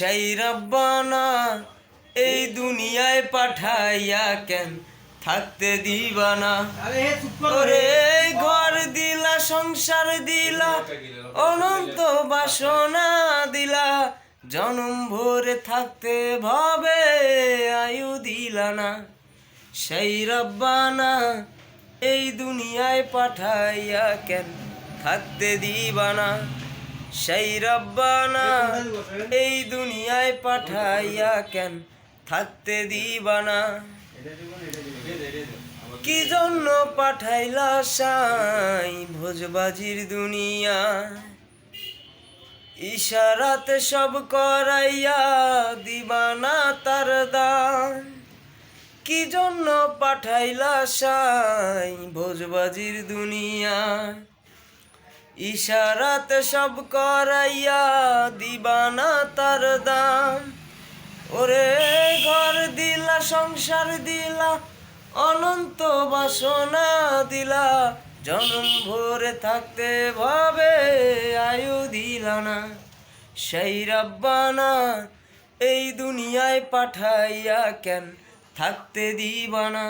সেই রব্বানা এই দুনিয়ায় পাঠাইয়া কেন থাকতে দিবানা। ওরে ঘর দিলা, সংসার দিলা, অনন্ত বাসনা দিলা, জনম ভরে থাকতে ভাবে আয়ু দিলা না। সেই রব্বানা এই দুনিয়ায় পাঠাইয়া কেন থাকতে দিবানা। সেই রব্বানা এই দুনিয়ায় পাঠাইয়া কেন থাকতে দিবানা। কি জন্য পাঠাইলা সাই ভোজবাজির দুনিয়া, ইশারাতে সব করাইয়া দিবানা তার দান। কি জন্য পাঠাইলা সাই ভোজবাজির দুনিয়া, ইশারাতে সব করাইয়া দিবানা তার দাম। ওরে ঘর দিলা, সংসার দিলা, অনন্ত বাসনা দিলা, জনম ভরে থাকতে ভাবে আয়ু দিলা না। সেই রব্বানা এই দুনিয়ায় পাঠাইয়া কেন থাকতে দিবানা।